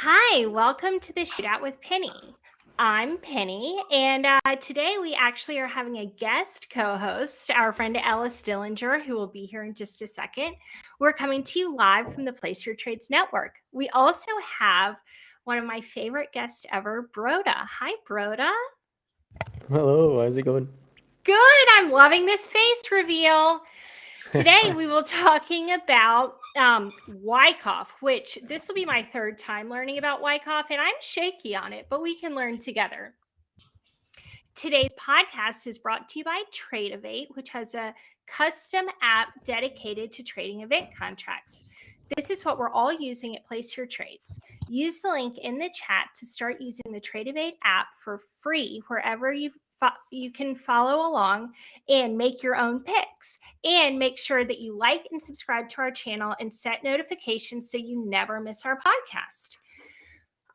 Hi, welcome to the Shootout with Penny. I'm Penny, and today we actually are having a guest co-host, our friend Ellis Dillinger, who will be here in just a second. We're coming to you live from the Place Your Trades Network. We also have one of my favorite guests ever, Broda. Hi, Broda. Hello, how's it going? Good. I'm loving this face reveal. Today we will talking about Wyckoff, which this will be my third time learning about Wyckoff, and I'm shaky on it, but we can learn together. Today's podcast is brought to you by Tradeovate, which has a custom app dedicated to trading event contracts. This is what we're all using at Place Your Trades. Use the link in the chat to start using the Tradeovate app for free wherever you can follow along and make your own picks. And make sure that you like and subscribe to our channel and set notifications so you never miss our podcast.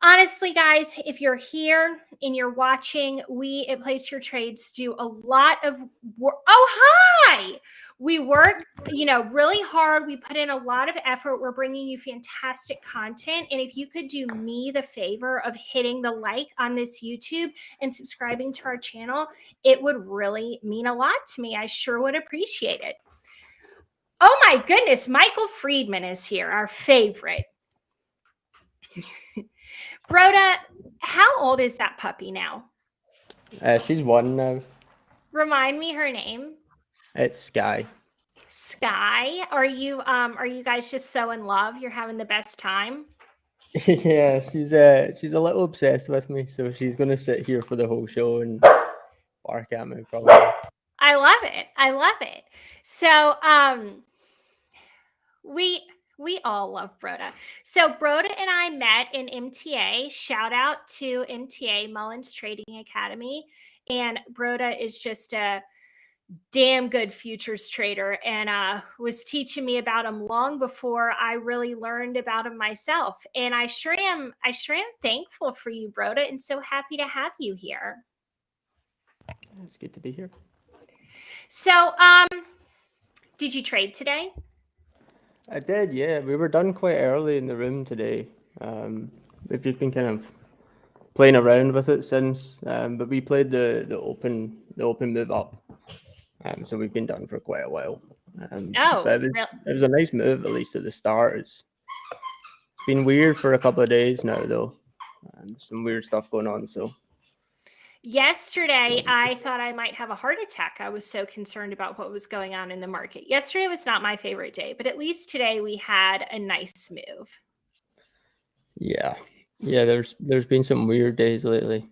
Honestly, guys, if you're here and you're watching, we at Place Your Trades do a lot of work. Oh, hi! We work, really hard. We put in a lot of effort. We're bringing you fantastic content. And if you could do me the favor of hitting the like on this YouTube and subscribing to our channel, it would really mean a lot to me. I sure would appreciate it. Oh my goodness, Michael Friedman is here, our favorite. Broda, how old is that puppy now? She's one now. Remind me her name. It's Sky. Sky. Are you guys just so in love? You're having the best time? Yeah, she's a little obsessed with me, so she's gonna sit here for the whole show and bark at me probably. I love it. I love it. So we all love Broda. So Broda and I met in MTA. Shout out to MTA, Mullins Trading Academy. And Broda is just a damn good futures trader and was teaching me about him long before I really learned about him myself. And I sure am thankful for you, Broda, and so happy to have you here. It's good to be here. So, did you trade today? I did, yeah. We were done quite early in the room today. We've just been kind of playing around with it since, but we played the open move up. So we've been done for quite a while. But it was a nice move, at least at the start. It's been weird for a couple of days now, though. Some weird stuff going on. So yesterday, I thought I might have a heart attack. I was so concerned about what was going on in the market. Yesterday was not my favorite day, but at least today we had a nice move. Yeah. There's been some weird days lately.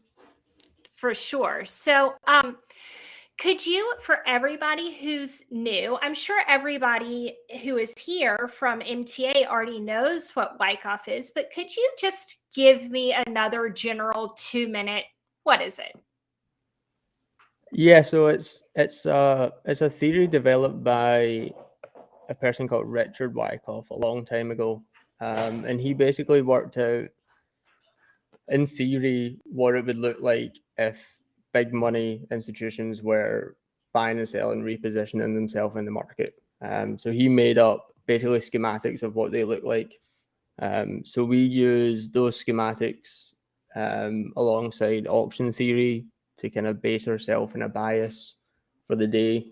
For sure. So, could you, for everybody who's new, I'm sure everybody who is here from MTA already knows what Wyckoff is, but could you just give me another general 2-minute, what is it? Yeah, so it's a theory developed by a person called Richard Wyckoff a long time ago. And he basically worked out, in theory, what it would look like if big money institutions were buying and selling, repositioning themselves in the market. So he made up basically schematics of what they look like. So we use those schematics alongside auction theory to kind of base ourselves in a bias for the day.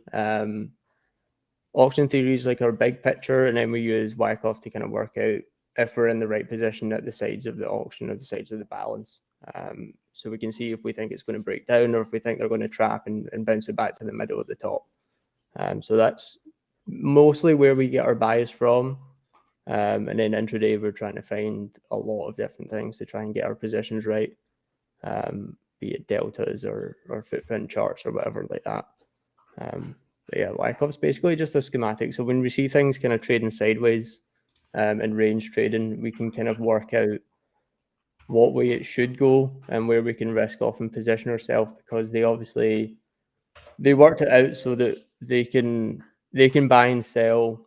Auction theory is like our big picture, and then we use Wyckoff to kind of work out if we're in the right position at the sides of the auction or the sides of the balance. So we can see if we think it's going to break down or if we think they're going to trap and bounce it back to the middle at the top. So that's mostly where we get our bias from. And then intraday, we're trying to find a lot of different things to try and get our positions right, be it deltas or footprint charts or whatever like that. But yeah, Wyckoff's basically just a schematic. So when we see things kind of trading sideways and range trading, we can kind of work out what way it should go and where we can risk off and position ourselves, because they worked it out so that they can buy and sell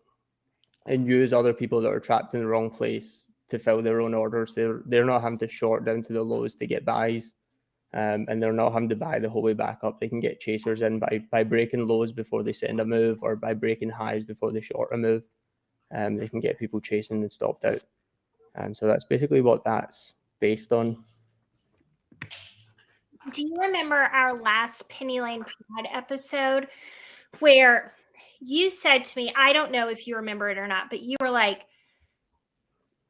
and use other people that are trapped in the wrong place to fill their own orders. They're not having to short down to the lows to get buys. And they're not having to buy the whole way back up. They can get chasers in by breaking lows before they send a move, or by breaking highs before they short a move. They can get people chasing and stopped out. So that's basically what that's based on. Do you remember our last Penny Lane Pod episode where you said to me, I don't know if you remember it or not, but you were like,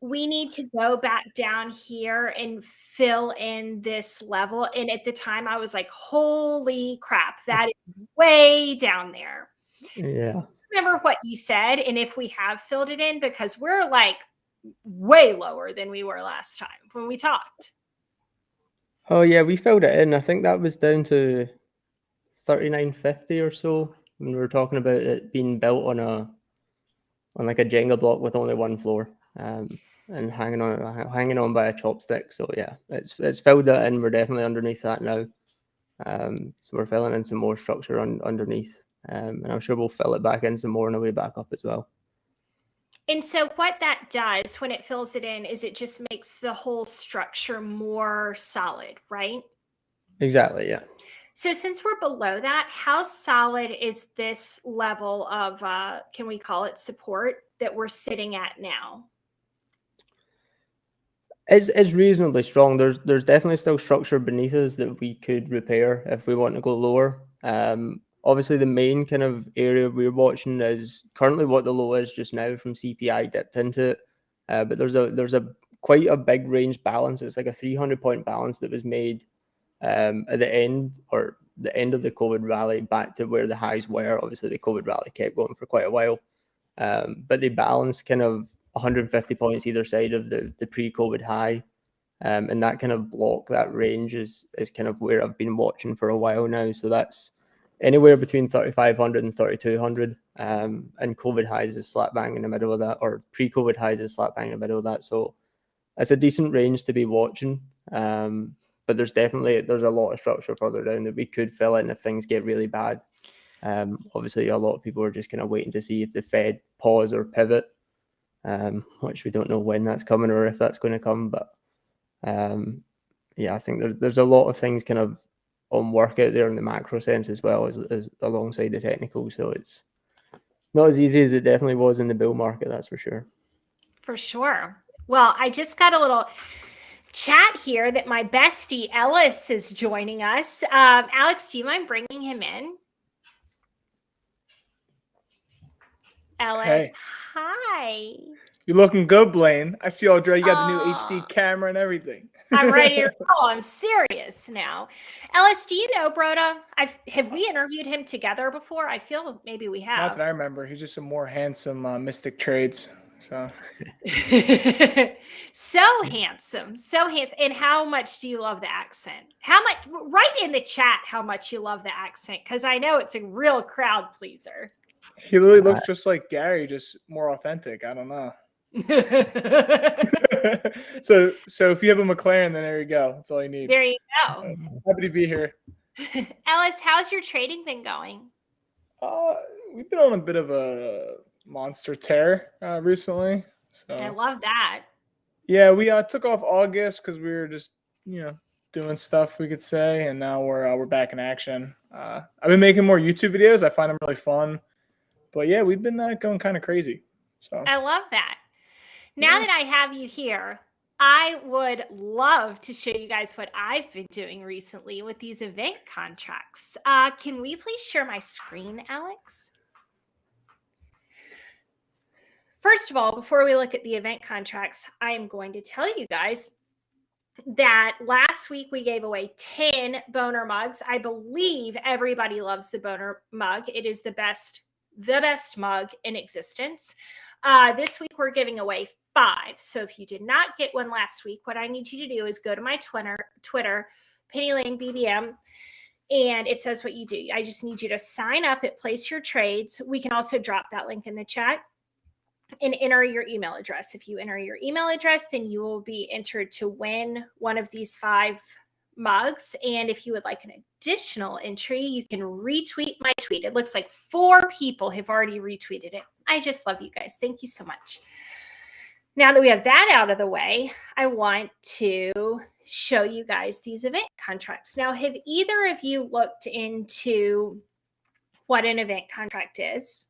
we need to go back down here and fill in this level. And at the time I was like, holy crap, that is way down there. Yeah. Remember what you said and if we have filled it in, because we're like way lower than we were last time when we talked. Oh yeah, we filled it in. I think that was down to 3950 or so when we were talking about it being built on like a Jenga block with only one floor, and hanging on by a chopstick. So yeah, it's filled that in. We're definitely underneath that now. So we're filling in some more structure underneath, and I'm sure we'll fill it back in some more on the way back up as well. And so what that does when it fills it in is it just makes the whole structure more solid, right? Exactly, yeah. So since we're below that, how solid is this level of, can we call it support that we're sitting at now? It's reasonably strong. There's definitely still structure beneath us that we could repair if we want to go lower. Obviously the main kind of area we're watching is currently what the low is just now from CPI dipped into it. But there's a quite a big range balance. It's like a 300-point balance that was made at the end of the COVID rally back to where the highs were. Obviously the COVID rally kept going for quite a while. But they balanced kind of 150 points either side of the pre-COVID high. And that kind of block, that range is kind of where I've been watching for a while now. So that's anywhere between 3,500 and 3,200. And COVID highs is slap bang in the middle of that, or pre-COVID highs is slap bang in the middle of that. So it's a decent range to be watching. But there's a lot of structure further down that we could fill in if things get really bad. Obviously, a lot of people are just kind of waiting to see if the Fed pause or pivot, which we don't know when that's coming or if that's going to come. But yeah, I think there's a lot of things kind of on work out there in the macro sense as well as alongside the technical. So it's not as easy as it definitely was in the bull market, that's for sure. For sure. Well, I just got a little chat here that my bestie Ellis is joining us. Alex, do you mind bringing him in? Ellis, hey. Hi. You're looking good, Blaine. I see all Dre. You got the new HD camera and everything. I'm ready to roll. I'm serious now. Ellis, do you know Broda? Have we interviewed him together before? I feel maybe we have. Not that I remember. He's just a more handsome Mystic Trades. So so handsome. And how much do you love the accent? How much? Write in the chat how much you love the accent, because I know it's a real crowd pleaser. He literally looks just like Gary, just more authentic. I don't know. So if you have a McLaren, then there you go. That's all you need. There you go. Happy to be here. Ellis, how's your trading been going? We've been on a bit of a monster tear recently. So I love that. Yeah, we took off August because we were just doing stuff, we could say, and now we're back in action. I've been making more YouTube videos. I find them really fun. But yeah, we've been going kind of crazy. So I love that. Now that I have you here, I would love to show you guys what I've been doing recently with these event contracts. Can we please share my screen, Alex? First of all, before we look at the event contracts, I am going to tell you guys that last week we gave away 10 boner mugs. I believe everybody loves the boner mug. It is the best mug in existence. This week we're giving away 5. So if you did not get one last week, what I need you to do is go to my Twitter, Penny Lane BBM, and it says what you do. I just need you to sign up at Place Your Trades. We can also drop that link in the chat and enter your email address. If you enter your email address, then you will be entered to win one of these 5 mugs. And if you would like an additional entry, you can retweet my tweet. It looks like 4 people have already retweeted it. I just love you guys. Thank you so much. Now that we have that out of the way, I want to show you guys these event contracts. Now, have either of you looked into what an event contract is?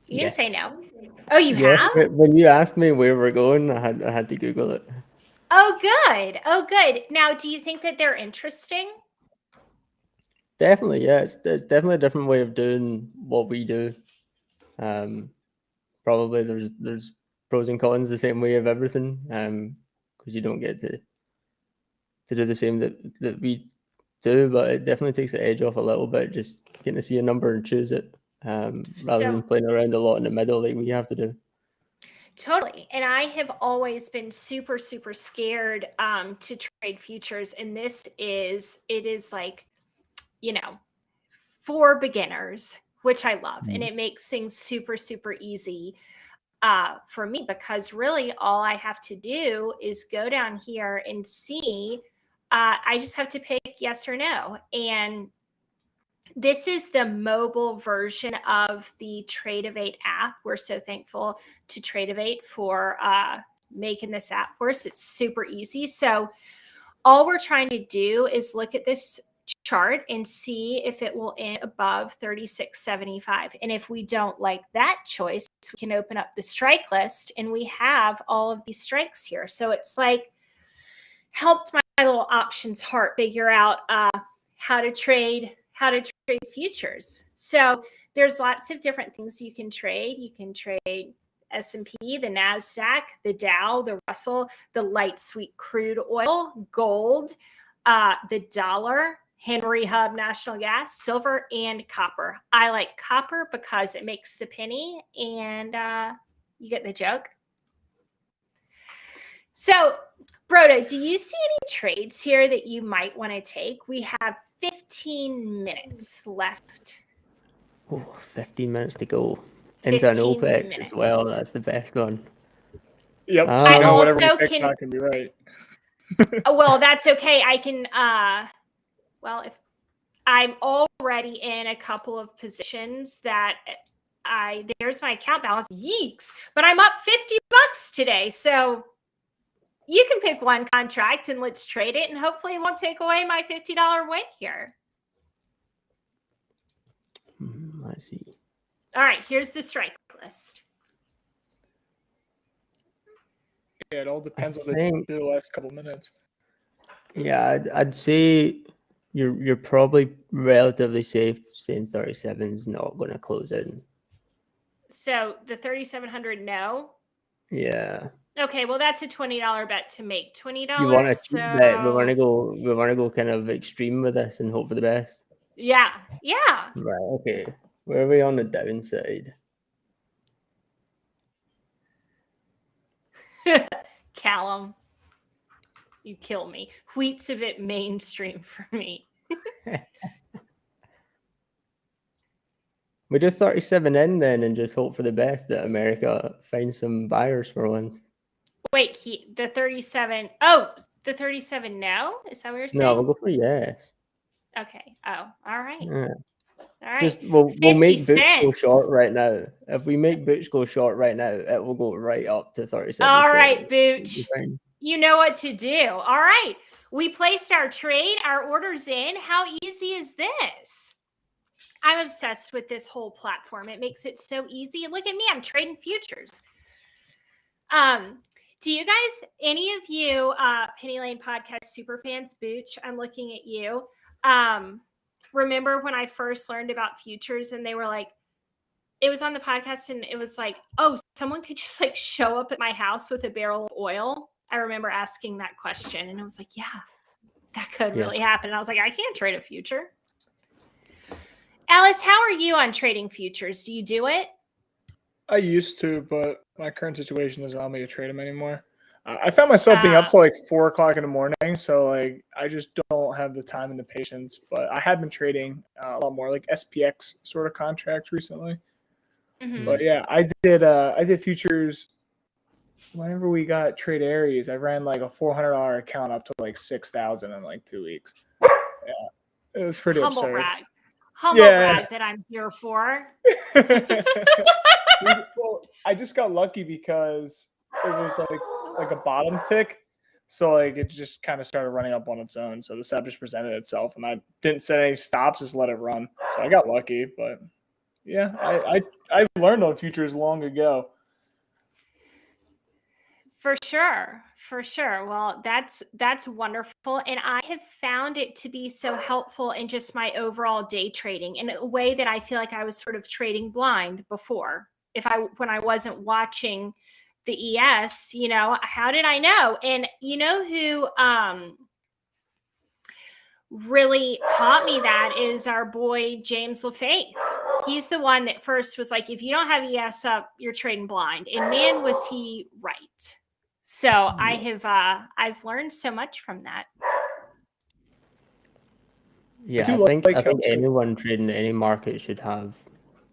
You can say Yes. no. Oh, you Yes. have? When you asked me where we're going, I had to Google it. Oh, good. Oh, good. Now, do you think that they're interesting? Definitely, yeah. It's definitely a different way of doing what we do. Probably there's pros and cons the same way of everything. Because you don't get to do the same that we do, but it definitely takes the edge off a little bit. Just getting to see a number and choose it, rather than So playing around a lot in the middle like we have to do. totally. And I have always been super, super scared to trade futures. And it is like, you know, for beginners, which I love. And it makes things super, super easy for me, because really all I have to do is go down here and see. I just have to pick yes or no. And this is the mobile version of the Tradeovate app. We're so thankful to Tradeovate for making this app for us. It's super easy. So all we're trying to do is look at this chart and see if it will end above 36.75. And if we don't like that choice, we can open up the strike list and we have all of these strikes here. So it's like helped my little options heart figure out how to trade futures. So there's lots of different things you can trade. You can trade S&P, the NASDAQ, the Dow, the Russell, the light sweet crude oil, gold, the dollar, Henry Hub, natural gas, silver, and copper. I like copper because it makes the penny, and you get the joke. So, Broda, do you see any trades here that you might want to take? We have 15 minutes left. Oh, 15 minutes to go. Into an 15 OPEX as well. minutes. That's the best one. Yep. I So whatever also we pick's can- not gonna be right. Well, that's okay. I can well, if I'm already in a couple of positions that there's my account balance. Yeeks. But I'm up $50 today. So you can pick one contract and let's trade it, and hopefully it won't take away my $50 win here. Let's see. All right, here's the strike list. Yeah, it all depends on the last couple minutes. Yeah, I'd say you're probably relatively safe saying 37 is not going to close in. So the 3,700, no. Yeah. Okay, well that's a $20 bet to make. $20. You want to so... bet? We want to go kind of extreme with this and hope for the best. Yeah. Right. Okay. Where are we on the downside? Callum, you kill me. Wheat's a bit mainstream for me. We do 37 in then and just hope for the best that America finds some buyers for once. Wait, the 37. Oh, the 37 no? Is that what you're saying? No, we'll go for yes. Okay. Oh, all right. Yeah. All right. Just we'll make Butch go cents. short right now. If we make Butch go short right now, it will go right up to 37. All right, Booch. Fine. You know what to do. All right. We placed our trade, our orders in. How easy is this? I'm obsessed with this whole platform. It makes it so easy. Look at me. I'm trading futures. Do you guys, any of you Penny Lane podcast super fans, Booch, I'm looking at you. Remember when I first learned about futures and they were like, it was on the podcast and it was like, oh, someone could just like show up at my house with a barrel of oil. I remember asking that question and I was like, yeah, that could really happen. And I was like, I can't trade a future. Alice, how are you on trading futures? Do you do it? I used to, but my current situation doesn't allow me to trade them anymore. I found myself being up till like 4 o'clock in the morning, so like I just don't have the time and the patience. But I have been trading a lot more like SPX sort of contracts recently. Mm-hmm. But yeah, I did futures whenever we got Trade Aries. I ran like a $400 account up to like 6,000 in like 2 weeks. Yeah, it was pretty Humble absurd. brag. Humble brag that I'm here for. Well, I just got lucky because it was like a bottom tick, so like it just kind of started running up on its own. So the setup just presented itself, and I didn't set any stops, just let it run. So I got lucky, but yeah, I learned on futures long ago. For sure. For sure. Well, that's wonderful. And I have found it to be so helpful in just my overall day trading in a way that I feel like I was sort of trading blind before. When I wasn't watching the ES, how did I know? And you know who really taught me that is our boy James LaFaith. He's the one that first was like, if you don't have ES up, you're trading blind. And man, was he right. So I've learned so much from that. Yeah, I think anyone trading any market should have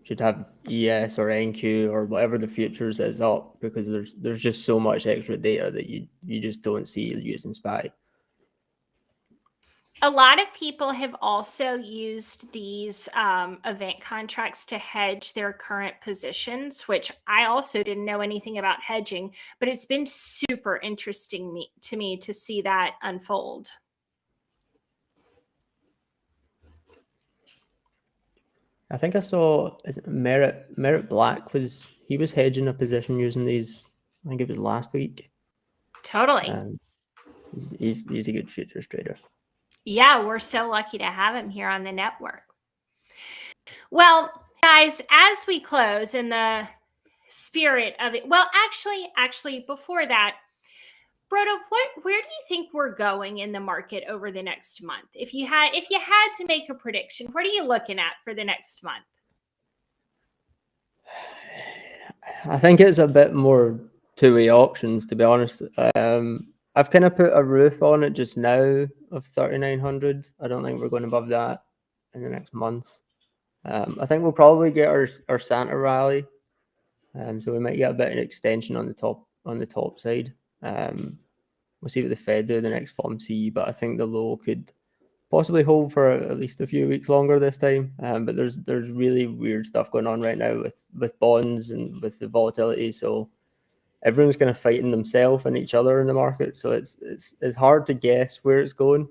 ES or NQ or whatever the futures is up, because there's just so much extra data that you just don't see using SPY. A lot of people have also used these event contracts to hedge their current positions, which I also didn't know anything about hedging, but it's been super interesting to me to see that unfold. I think I saw Merit Black was hedging a position using these. I think it was last week. Totally. He's a good futures trader. Yeah, we're so lucky to have him here on the network. Well, guys, as we close in the spirit of it, well, actually, before that, Broda, where do you think we're going in the market over the next month? If you had to make a prediction, what are you looking at for the next month? I think it's a bit more two-way options, to be honest. I've kind of put a roof on it just now of 3,900. I don't think we're going above that in the next month. I think we'll probably get our Santa rally, so we might get a bit of an extension on the top side. We'll see what the Fed do the next FOMC, but I think the low could possibly hold for at least a few weeks longer this time. But there's really weird stuff going on right now with bonds and with the volatility. So everyone's kind of fighting themselves and each other in the market. So it's hard to guess where it's going.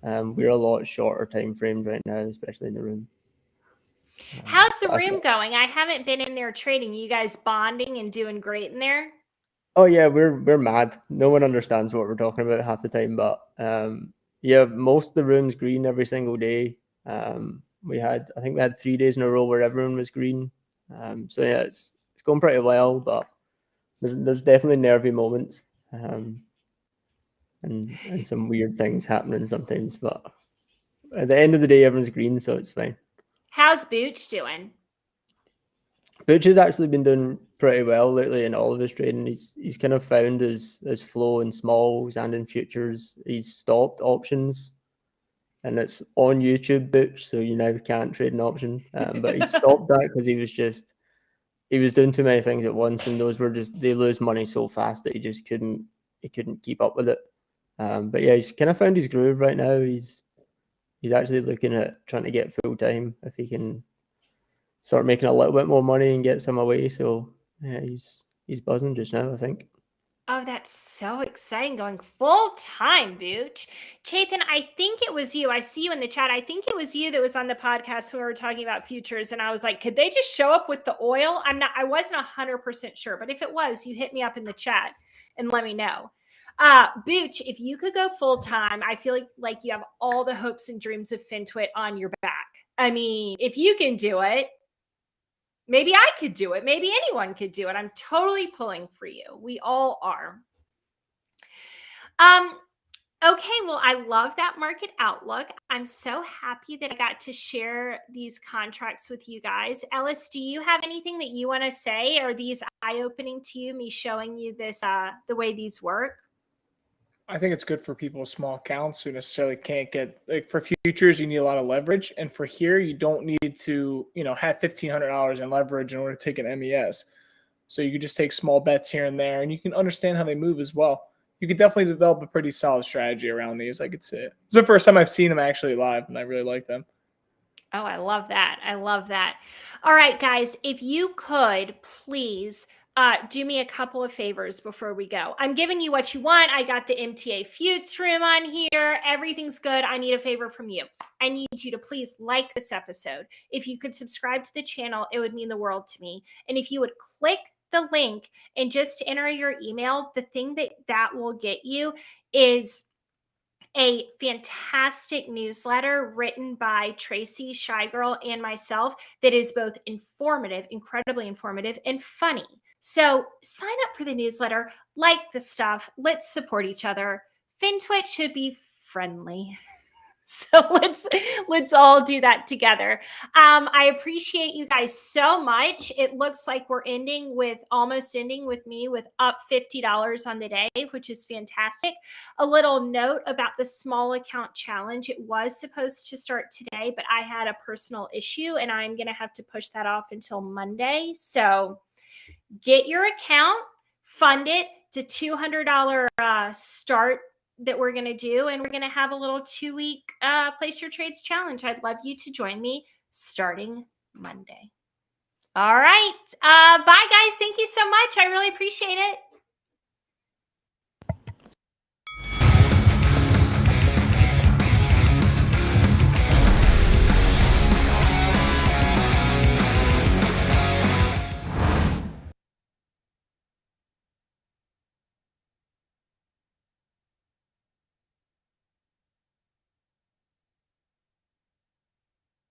We're a lot shorter time frames right now, especially in the room. How's the room going? I haven't been in there trading. You guys bonding and doing great in there? Oh yeah, we're mad. No one understands what we're talking about half the time, but yeah, most of the room's green every single day. I think we had 3 days in a row where everyone was green. So yeah, it's going pretty well, but there's definitely nervy moments, and some weird things happening sometimes. But at the end of the day, everyone's green, so it's fine. How's Booch doing? Butch has actually been doing pretty well lately in all of his trading. He's kind of found his flow in smalls and in futures. He's stopped options, and it's on YouTube, Butch, so you now can't trade an option. But he stopped that because he was doing too many things at once, and those were they lose money so fast that he just couldn't keep up with it. But yeah, he's kind of found his groove right now. He's actually looking at trying to get full time if he can start making a little bit more money and get some away. So yeah, he's buzzing just now, I think. Oh, that's so exciting, going full time, Booch. Chetan, I think it was you. I see you in the chat. I think it was you that was on the podcast when we were talking about futures. And I was like, could they just show up with the oil? I wasn't 100% sure, but if it was, you hit me up in the chat and let me know. Booch, if you could go full time, I feel like you have all the hopes and dreams of FinTwit on your back. I mean, if you can do it, maybe I could do it. Maybe anyone could do it. I'm totally pulling for you. We all are. Okay, well, I love that market outlook. I'm so happy that I got to share these contracts with you guys. Ellis, do you have anything that you want to say? Are these eye-opening to you, me showing you this, the way these work? I think it's good for people with small accounts who necessarily can't get, like, for futures, you need a lot of leverage. And for here, you don't need to, have $1,500 in leverage in order to take an MES. So you can just take small bets here and there, and you can understand how they move as well. You could definitely develop a pretty solid strategy around these. I could say it. It's the first time I've seen them actually live, and I really like them. Oh, I love that. I love that. All right, guys, if you could please do me a couple of favors before we go. I'm giving you what you want. I got the MTA Feuds room on here. Everything's good. I need a favor from you. I need you to please like this episode. If you could subscribe to the channel, it would mean the world to me. And if you would click the link and just enter your email, the thing that will get you is a fantastic newsletter written by Tracy, Shy Girl, and myself that is both informative, incredibly informative, and funny. So sign up for the newsletter, like the stuff, let's support each other. FinTwit should be friendly. So let's all do that together. I appreciate you guys so much. It looks like we're almost ending with me with up $50 on the day, which is fantastic. A little note about the small account challenge. It was supposed to start today, but I had a personal issue and I'm going to have to push that off until Monday. So get your account, fund it. It's a $200 start that we're going to do, and we're going to have a little 2-week place your trades challenge. I'd love you to join me starting Monday. All right. Bye guys. Thank you so much. I really appreciate it.